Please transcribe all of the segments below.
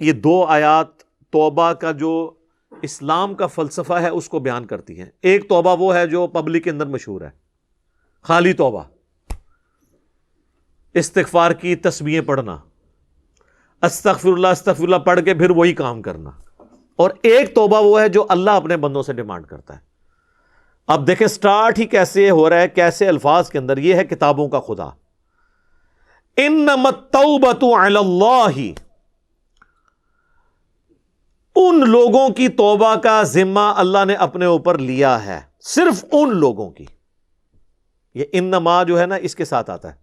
یہ دو آیات توبہ کا جو اسلام کا فلسفہ ہے اس کو بیان کرتی ہیں. ایک توبہ وہ ہے جو پبلک کے اندر مشہور ہے، خالی توبہ، استغفار کی تسبیحیں پڑھنا، استغفر اللہ پڑھ کے پھر وہی کام کرنا. اور ایک توبہ وہ ہے جو اللہ اپنے بندوں سے ڈیمانڈ کرتا ہے. اب دیکھیں سٹارٹ ہی کیسے ہو رہا ہے، کیسے الفاظ کے اندر. یہ ہے کتابوں کا خدا. انما التوبۃ علی اللہ، ان لوگوں کی توبہ کا ذمہ اللہ نے اپنے اوپر لیا ہے، صرف ان لوگوں کی. یہ انما جو ہے نا اس کے ساتھ آتا ہے.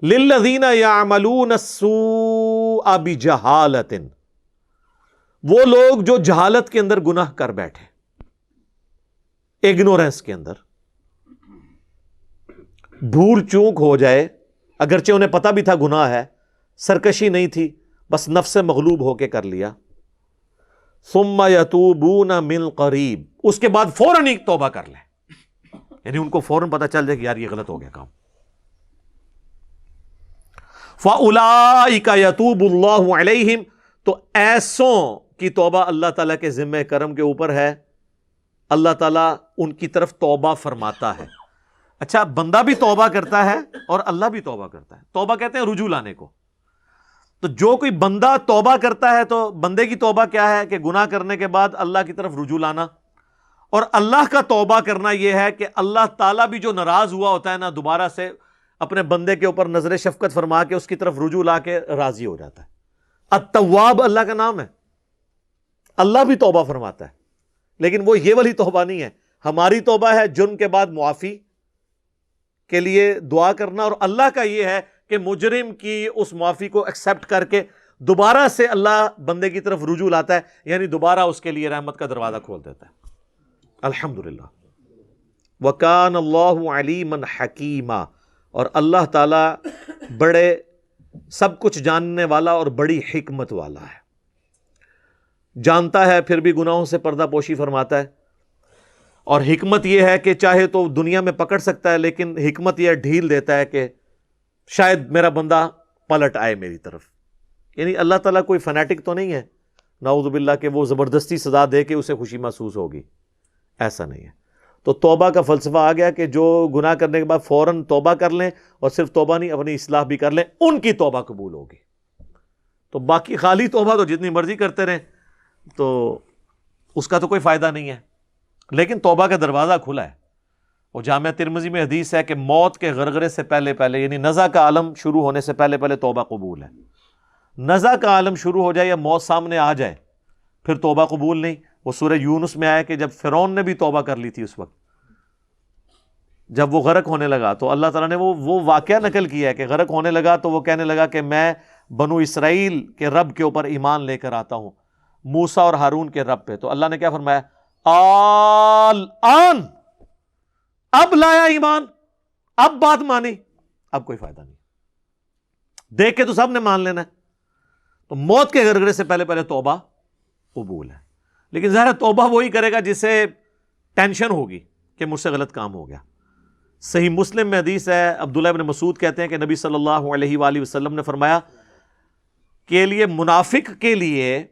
للذین یعملون السوء بجہالۃ، وہ لوگ جو جہالت کے اندر گناہ کر بیٹھے، اگنورنس کے اندر، بھول چونک ہو جائے، اگرچہ انہیں پتہ بھی تھا گناہ ہے، سرکشی نہیں تھی، بس نفس سے مغلوب ہو کے کر لیا. ثم یتوبون من قریب، اس کے بعد فوراً ہی توبہ کر لیں. یعنی ان کو فوراً پتہ چل جائے کہ یار یہ غلط ہو گیا کام. فَأُولَئِكَ يَتُوبُ اللَّهُ عَلَيْهِمْ، تو ایسوں کی توبہ اللہ تعالیٰ کے ذمہ کرم کے اوپر ہے. اللہ تعالیٰ ان کی طرف توبہ فرماتا ہے. اچھا، بندہ بھی توبہ کرتا ہے اور اللہ بھی توبہ کرتا ہے. توبہ کہتے ہیں رجوع لانے کو. تو جو کوئی بندہ توبہ کرتا ہے تو بندے کی توبہ کیا ہے کہ گناہ کرنے کے بعد اللہ کی طرف رجوع لانا. اور اللہ کا توبہ کرنا یہ ہے کہ اللہ تعالیٰ بھی جو ناراض ہوا ہوتا ہے نا، دوبارہ سے اپنے بندے کے اوپر نظر شفقت فرما کے اس کی طرف رجوع لا کے راضی ہو جاتا ہے. التواب اللہ کا نام ہے. اللہ بھی توبہ فرماتا ہے، لیکن وہ یہ والی توبہ نہیں ہے. ہماری توبہ ہے جرم کے بعد معافی کے لیے دعا کرنا، اور اللہ کا یہ ہے کہ مجرم کی اس معافی کو ایکسپٹ کر کے دوبارہ سے اللہ بندے کی طرف رجوع لاتا ہے، یعنی دوبارہ اس کے لیے رحمت کا دروازہ کھول دیتا ہے. الحمدللہ. وَكَانَ اللَّهُ عَلِيمًا حَكِيمًا، اور اللہ تعالی بڑے سب کچھ جاننے والا اور بڑی حکمت والا ہے. جانتا ہے پھر بھی گناہوں سے پردہ پوشی فرماتا ہے. اور حکمت یہ ہے کہ چاہے تو دنیا میں پکڑ سکتا ہے، لیکن حکمت یہ ڈھیل دیتا ہے کہ شاید میرا بندہ پلٹ آئے میری طرف. یعنی اللہ تعالیٰ کوئی فنیٹک تو نہیں ہے نعوذ باللہ کہ وہ زبردستی سزا دے کے اسے خوشی محسوس ہوگی، ایسا نہیں ہے. تو توبہ کا فلسفہ آ گیا کہ جو گناہ کرنے کے بعد فوراً توبہ کر لیں، اور صرف توبہ نہیں اپنی اصلاح بھی کر لیں، ان کی توبہ قبول ہوگی. تو باقی خالی توبہ تو جتنی مرضی کرتے رہیں تو اس کا تو کوئی فائدہ نہیں ہے. لیکن توبہ کا دروازہ کھلا ہے. وہ جامعہ ترمذی میں حدیث ہے کہ موت کے غرغرے سے پہلے پہلے، یعنی نزع کا عالم شروع ہونے سے پہلے پہلے توبہ قبول ہے. نزع کا عالم شروع ہو جائے یا موت سامنے آ جائے پھر توبہ قبول نہیں. وہ سورہ یونس میں آیا کہ جب فرعون نے بھی توبہ کر لی تھی، اس وقت جب وہ غرق ہونے لگا تو اللہ تعالیٰ نے وہ واقعہ نقل کیا ہے کہ غرق ہونے لگا تو وہ کہنے لگا کہ میں بنو اسرائیل کے رب کے اوپر ایمان لے کر آتا ہوں، موسیٰ اور ہارون کے رب پہ. تو اللہ نے کیا فرمایا؟ آن، اب لایا ایمان، اب بات مانی، اب کوئی فائدہ نہیں. دیکھ کے تو سب نے مان لینا ہے. تو موت کے غرغرے سے پہلے پہلے توبہ قبول ہے. لیکن ظاہر توبہ وہی کرے گا جسے ٹینشن ہوگی کہ مجھ سے غلط کام ہو گیا. صحیح مسلم میں حدیث ہے، عبداللہ ابن مسعود کہتے ہیں کہ نبی صلی اللہ علیہ وآلہ وسلم نے فرمایا کہ لیے منافق کے لیے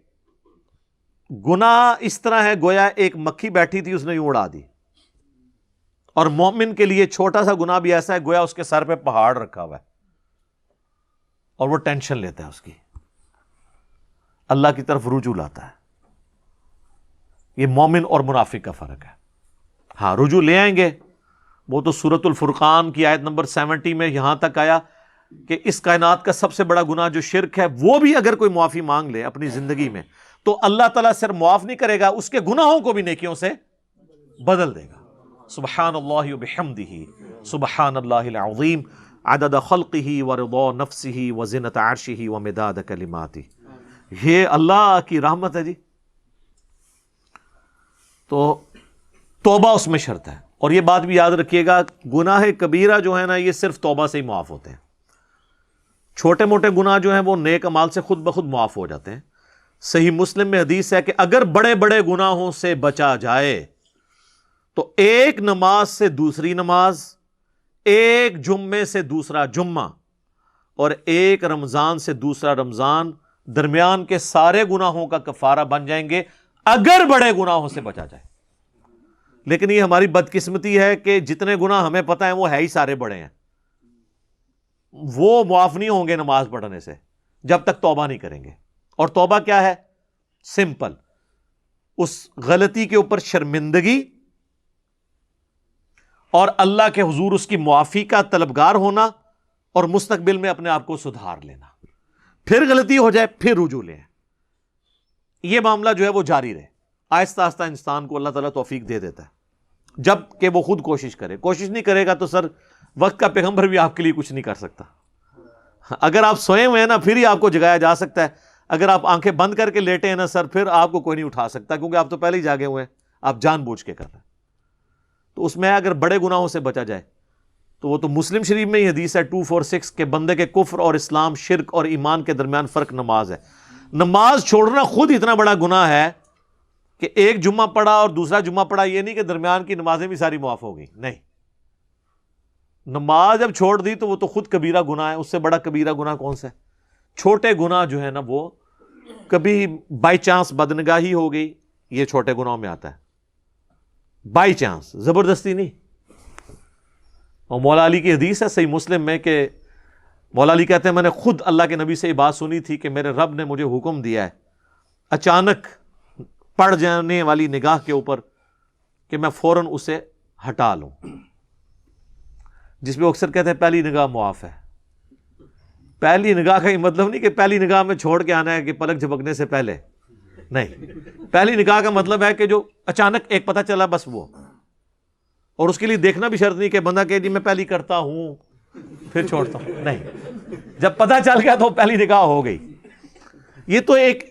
گناہ اس طرح ہے گویا ایک مکھی بیٹھی تھی اس نے یوں اڑا دی، اور مومن کے لیے چھوٹا سا گناہ بھی ایسا ہے گویا اس کے سر پہ پہاڑ رکھا ہوا ہے اور وہ ٹینشن لیتا ہے اس کی، اللہ کی طرف رجوع لاتا ہے. یہ مومن اور منافق کا فرق ہے. ہاں رجوع لے آئیں گے، وہ تو سورۃ الفرقان کی آیت نمبر 70 میں یہاں تک آیا کہ اس کائنات کا سب سے بڑا گناہ جو شرک ہے، وہ بھی اگر کوئی معافی مانگ لے اپنی زندگی میں تو اللہ تعالیٰ صرف معاف نہیں کرے گا، اس کے گناہوں کو بھی نیکیوں سے بدل دے گا. سبحان اللہ وبحمدہ، سبحان اللہ العظیم، عدد خلقہ ورضا نفسہ وزنۃ عرشہ ومداد کلماتہ. یہ اللہ کی رحمت ہے جی. تو توبہ اس میں شرط ہے. اور یہ بات بھی یاد رکھیے گا، گناہ کبیرہ جو ہے نا یہ صرف توبہ سے ہی معاف ہوتے ہیں. چھوٹے موٹے گناہ جو ہیں وہ نیک اعمال سے خود بخود معاف ہو جاتے ہیں. صحیح مسلم میں حدیث ہے کہ اگر بڑے بڑے گناہوں سے بچا جائے تو ایک نماز سے دوسری نماز، ایک جمعے سے دوسرا جمعہ، اور ایک رمضان سے دوسرا رمضان درمیان کے سارے گناہوں کا کفارہ بن جائیں گے اگر بڑے گناہوں سے بچا جائے. لیکن یہ ہماری بدقسمتی ہے کہ جتنے گناہ ہمیں پتہ ہیں وہ ہے ہی سارے بڑے ہیں، وہ معاف نہیں ہوں گے نماز پڑھنے سے جب تک توبہ نہیں کریں گے. اور توبہ کیا ہے؟ سمپل، اس غلطی کے اوپر شرمندگی اور اللہ کے حضور اس کی معافی کا طلبگار ہونا اور مستقبل میں اپنے آپ کو سدھار لینا. پھر غلطی ہو جائے پھر رجوع لیں. یہ معاملہ جو ہے وہ جاری رہے. آہستہ آہستہ انسان کو اللہ تعالیٰ توفیق دے دیتا ہے جب کہ وہ خود کوشش کرے. کوشش نہیں کرے گا تو سر وقت کا پیغمبر بھی آپ کے لیے کچھ نہیں کر سکتا. اگر آپ سوئے ہوئے ہیں نا پھر ہی آپ کو جگایا جا سکتا ہے. اگر آپ آنکھیں بند کر کے لیٹے ہیں نا سر پھر آپ کو کوئی نہیں اٹھا سکتا، کیونکہ آپ تو پہلے ہی جاگے ہوئے ہیں، آپ جان بوجھ کے کر رہے ہیں. تو اس میں اگر بڑے گناہوں سے بچا جائے تو وہ تو مسلم شریف میں ہی حدیث ہے 246 کہ بندے کے کفر اور اسلام، شرک اور ایمان کے درمیان فرق نماز ہے. نماز چھوڑنا خود اتنا بڑا گناہ ہے کہ ایک جمعہ پڑھا اور دوسرا جمعہ پڑھا، یہ نہیں کہ درمیان کی نمازیں بھی ساری معاف ہو گئی. نہیں، نماز جب چھوڑ دی تو وہ تو خود کبیرہ گناہ ہے. اس سے بڑا کبیرہ گناہ کون سا ہے؟ چھوٹے گناہ جو ہے نا وہ کبھی بائی چانس بدنگاہی ہو گئی، یہ چھوٹے گناہوں میں آتا ہے. بائی چانس، زبردستی نہیں. اور مولا علی کی حدیث ہے صحیح مسلم میں کہ مولا علی کہتے ہیں میں نے خود اللہ کے نبی سے یہ بات سنی تھی کہ میرے رب نے مجھے حکم دیا ہے اچانک پڑ جانے والی نگاہ کے اوپر کہ میں فوراً اسے ہٹا لوں، جس میں اکثر کہتے ہیں پہلی نگاہ معاف ہے. پہلی نگاہ کا یہ مطلب نہیں کہ پہلی نگاہ میں چھوڑ کے آنا ہے کہ پلک جھپکنے سے پہلے، نہیں. پہلی نگاہ کا مطلب ہے کہ جو اچانک ایک پتہ چلا بس وہ، اور اس کے لیے دیکھنا بھی شرط نہیں کہ بندہ کہ جی میں پہلی کرتا ہوں پھر چھوڑتا ہوں، نہیں. جب پتہ چل گیا تو پہلی نگاہ ہو گئی. یہ تو ایک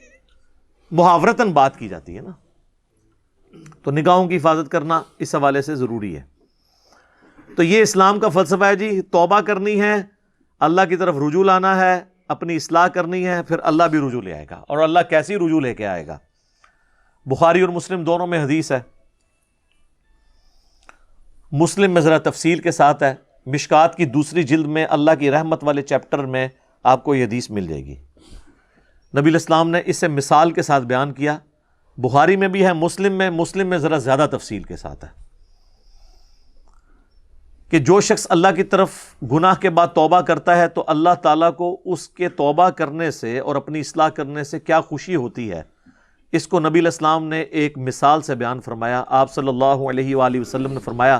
محاورتاً بات کی جاتی ہے نا. تو نگاہوں کی حفاظت کرنا اس حوالے سے ضروری ہے. تو یہ اسلام کا فلسفہ ہے جی. توبہ کرنی ہے، اللہ کی طرف رجوع لانا ہے، اپنی اصلاح کرنی ہے، پھر اللہ بھی رجوع لے آئے گا. اور اللہ کیسی رجوع لے کے آئے گا؟ بخاری اور مسلم دونوں میں حدیث ہے. مسلم میں ذرا تفصیل کے ساتھ ہے. مشکات کی دوسری جلد میں اللہ کی رحمت والے چیپٹر میں آپ کو یہ حدیث مل جائے گی. نبی الاسلام نے اسے مثال کے ساتھ بیان کیا. بخاری میں بھی ہے، مسلم میں ذرا زیادہ تفصیل کے ساتھ ہے کہ جو شخص اللہ کی طرف گناہ کے بعد توبہ کرتا ہے تو اللہ تعالیٰ کو اس کے توبہ کرنے سے اور اپنی اصلاح کرنے سے کیا خوشی ہوتی ہے. اس کو نبی الاسلام نے ایک مثال سے بیان فرمایا. آپ صلی اللہ علیہ وآلہ وسلم نے فرمایا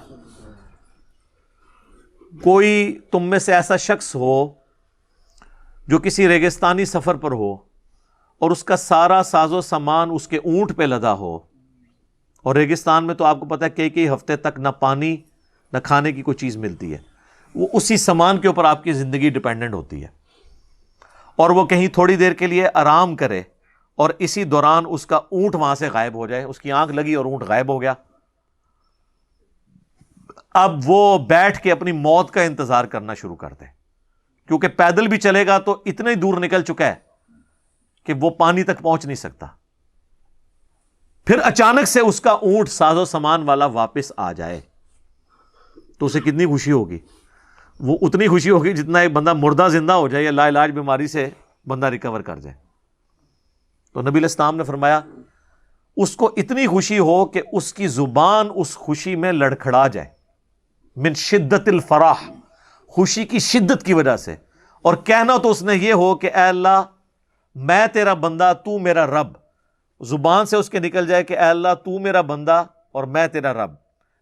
کوئی تم میں سے ایسا شخص ہو جو کسی ریگستانی سفر پر ہو اور اس کا سارا ساز و سامان اس کے اونٹ پہ لدا ہو، اور ریگستان میں تو آپ کو پتہ ہے کئی ہفتے تک نہ پانی نہ کھانے کی کوئی چیز ملتی ہے. وہ اسی سامان کے اوپر آپ کی زندگی ڈیپینڈنٹ ہوتی ہے، اور وہ کہیں تھوڑی دیر کے لیے آرام کرے اور اسی دوران اس کا اونٹ وہاں سے غائب ہو جائے. اس کی آنکھ لگی اور اونٹ غائب ہو گیا. اب وہ بیٹھ کے اپنی موت کا انتظار کرنا شروع کر دے، کیونکہ پیدل بھی چلے گا تو اتنے دور نکل چکا ہے کہ وہ پانی تک پہنچ نہیں سکتا. پھر اچانک سے اس کا اونٹ ساز و سامان والا واپس آ جائے تو اسے کتنی خوشی ہوگی؟ وہ اتنی خوشی ہوگی جتنا ایک بندہ مردہ زندہ ہو جائے یا لا علاج بیماری سے بندہ ریکور کر جائے. تو نبی الاسلام نے فرمایا اس کو اتنی خوشی ہو کہ اس کی زبان اس خوشی میں لڑکھڑا جائے، من شدت الفرح، خوشی کی شدت کی وجہ سے. اور کہنا تو اس نے یہ ہو کہ اے اللہ میں تیرا بندہ تو میرا رب. زبان سے اس کے نکل جائے کہ اے اللہ تو میرا بندہ اور میں تیرا رب.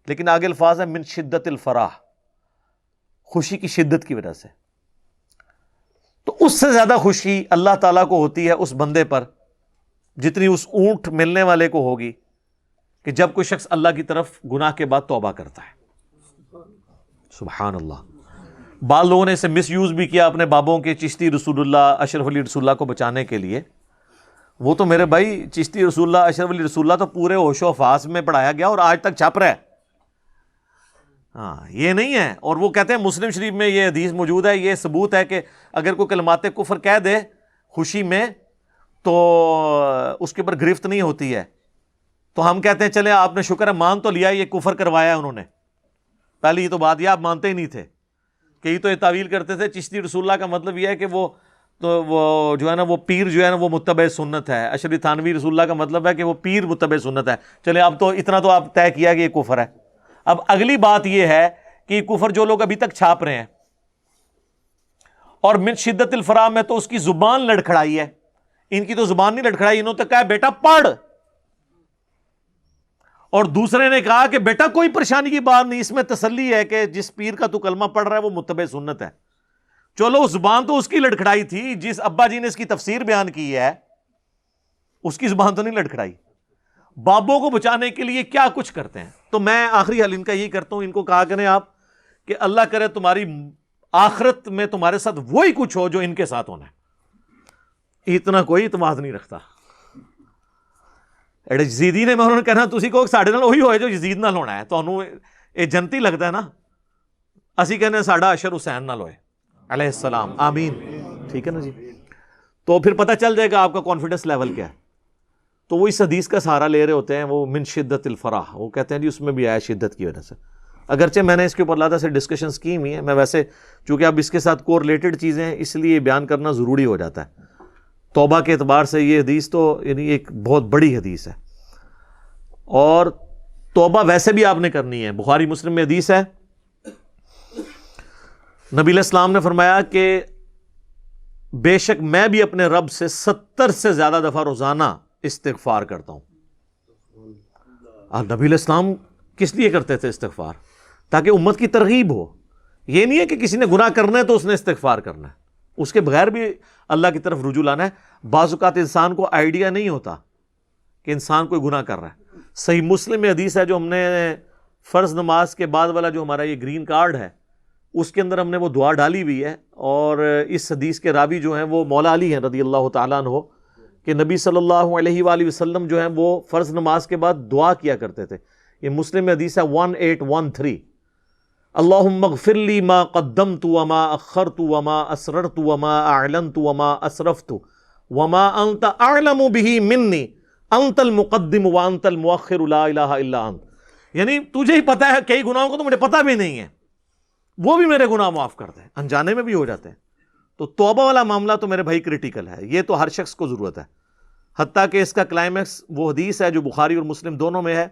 لیکن آگے الفاظ ہے من شدت الفرح، خوشی کی شدت کی وجہ سے. تو اس سے زیادہ خوشی اللہ تعالیٰ کو ہوتی ہے اس بندے پر جتنی اس اونٹ ملنے والے کو ہوگی کہ جب کوئی شخص اللہ کی طرف گناہ کے بعد توبہ کرتا ہے. سبحان اللہ. بعض لوگوں نے اسے مس یوز بھی کیا اپنے بابوں کے چشتی رسول اللہ، اشرف علی رسول اللہ کو بچانے کے لیے. وہ تو میرے بھائی چشتی رسول اللہ، اشرف علی رسول اللہ تو پورے ہوش و حواس میں پڑھایا گیا اور آج تک چھپ رہا ہے. ہاں یہ نہیں ہے. اور وہ کہتے ہیں مسلم شریف میں یہ حدیث موجود ہے، یہ ثبوت ہے کہ اگر کوئی کلمات کفر کہہ دے خوشی میں تو اس کے اوپر گرفت نہیں ہوتی ہے. تو ہم کہتے ہیں چلے آپ نے شکر ہے مان تو لیا، یہ کفر کروایا ہے انہوں نے. پہلی یہ تو بات یہ آپ مانتے ہی نہیں تھے کئی تو یہ تعویل کرتے تھے چشتی رسول اللہ کا مطلب یہ ہے کہ وہ جو ہے نا وہ پیر جو ہے نا وہ متبع سنت ہے. اشرف تھانوی رسول اللہ کا مطلب ہے کہ وہ پیر متبع سنت ہے. چلے اب تو اتنا تو آپ طے کیا کہ یہ کفر ہے. اب اگلی بات یہ ہے کہ یہ کفر جو لوگ ابھی تک چھاپ رہے ہیں اور من شدت الفراء میں تو اس کی زبان لڑکھڑائی ہے. ان کی تو زبان نہیں لڑکھڑائی, انہوں نے کہا بیٹا پڑھ, اور دوسرے نے کہا کہ بیٹا کوئی پریشانی کی بات نہیں, اس میں تسلی ہے کہ جس پیر کا تو کلمہ پڑھ رہا ہے وہ متبع سنت ہے. چلو زبان تو اس کی لڑکھڑائی تھی, جس ابا جی نے اس کی تفسیر بیان کی ہے اس کی زبان تو نہیں لڑکھڑائی. بابوں کو بچانے کے لیے کیا کچھ کرتے ہیں. تو میں آخری حل ان کا یہی کرتا ہوں, ان کو کہا کریں آپ کہ اللہ کرے تمہاری آخرت میں تمہارے ساتھ وہی کچھ ہو جو ان کے ساتھ ہونا ہے. اتنا کوئی اعتماد نہیں رکھتا. یزیدی نے میں انہوں نے کہنا تسی کو ساڈے نال وہی ہوئے جو یزید نال ہونا ہے. تانوں یہ جنتی لگتا ہے نا, اسی کہنے ساڈا اشر حسین نال ہوئے علیہ السلام, آمین. ٹھیک ہے نا جی, تو پھر پتہ چل جائے گا آپ کا کانفیڈنس لیول کیا ہے. تو وہ اس حدیث کا سہارا لے رہے ہوتے ہیں, وہ من شدت الفرح, وہ کہتے ہیں جی اس میں بھی آیا شدت کی وجہ سے. اگرچہ میں نے اس کے اوپر علیحدہ سے ڈسکشنز کی ہوئی ہیں, میں ویسے چونکہ اب اس کے ساتھ کو ریلیٹڈ چیزیں ہیں اس لیے بیان کرنا ضروری ہو جاتا ہے. توبہ کے اعتبار سے یہ حدیث تو یعنی ایک بہت بڑی حدیث ہے, اور توبہ ویسے بھی آپ نے کرنی ہے. بخاری مسلم میں حدیث ہے, نبی علیہ السلام نے فرمایا کہ بے شک میں بھی اپنے رب سے 70 سے زیادہ دفعہ روزانہ استغفار کرتا ہوں. نبی علیہ السلام کس لیے کرتے تھے استغفار؟ تاکہ امت کی ترغیب ہو. یہ نہیں ہے کہ کسی نے گناہ کرنا ہے تو اس نے استغفار کرنا ہے, اس کے بغیر بھی اللہ کی طرف رجوع لانا ہے. بعض اوقات انسان کو آئیڈیا نہیں ہوتا کہ انسان کوئی گناہ کر رہا ہے. صحیح مسلم میں حدیث ہے جو ہم نے فرض نماز کے بعد والا جو ہمارا یہ گرین کارڈ ہے اس کے اندر ہم نے وہ دعا ڈالی ہوئی ہے, اور اس حدیث کے راوی جو ہیں وہ مولا علی ہیں رضی اللہ تعالیٰ عنہ, کہ نبی صلی اللہ علیہ وآلہ وسلم جو ہیں وہ فرض نماز کے بعد دعا کیا کرتے تھے. یہ مسلم میں حدیث ہے 1813, اللہم اغفر لی ما قدمت وما اخرت وما اسررت وما اعلنت وما اسرفت وما انت اعلم به منی انت المقدم وانت المؤخر لا الہ الا انت. یعنی تجھے ہی پتہ ہے, کئی گناہوں کو تو مجھے پتہ بھی نہیں ہے, وہ بھی میرے گناہ معاف کر دیں, انجانے میں بھی ہو جاتے ہیں. تو توبہ والا معاملہ تو میرے بھائی کریٹیکل ہے, یہ تو ہر شخص کو ضرورت ہے. حتیٰ کہ اس کا کلائمیکس وہ حدیث ہے جو بخاری اور مسلم دونوں میں ہے.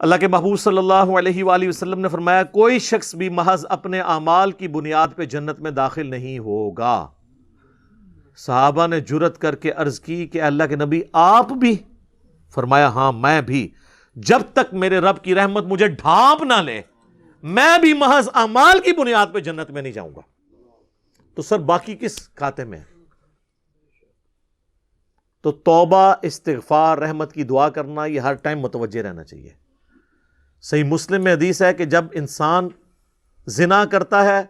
اللہ کے محبوب صلی اللہ علیہ وآلہ وسلم نے فرمایا کوئی شخص بھی محض اپنے اعمال کی بنیاد پہ جنت میں داخل نہیں ہوگا. صحابہ نے جرأت کر کے عرض کی کہ اللہ کے نبی آپ بھی؟ فرمایا ہاں میں بھی, جب تک میرے رب کی رحمت مجھے ڈھانپ نہ لے میں بھی محض اعمال کی بنیاد پہ جنت میں نہیں جاؤں گا. تو سر باقی کس کھاتے میں؟ تو توبہ, استغفار, رحمت کی دعا کرنا یہ ہر ٹائم متوجہ رہنا چاہیے. صحیح مسلم میں حدیث ہے کہ جب انسان زنا کرتا ہے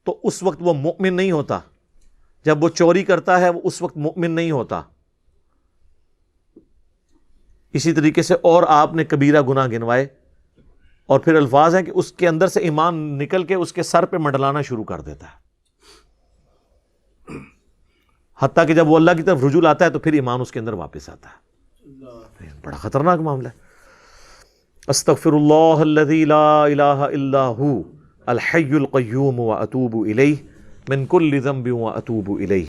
تو اس وقت وہ مؤمن نہیں ہوتا, جب وہ چوری کرتا ہے وہ اس وقت مؤمن نہیں ہوتا. اسی طریقے سے اور آپ نے کبیرہ گناہ گنوائے, اور پھر الفاظ ہیں کہ اس کے اندر سے ایمان نکل کے اس کے سر پہ منڈلانا شروع کر دیتا ہے, حتیٰ کہ جب وہ اللہ کی طرف رجوع آتا ہے تو پھر ایمان اس کے اندر واپس آتا ہے. بڑا خطرناک معاملہ ہے. استغفر اللہ الذی لا الہ الا ہو الحی القیوم واتوب الیہ من کل ذنب واتوب الیہ.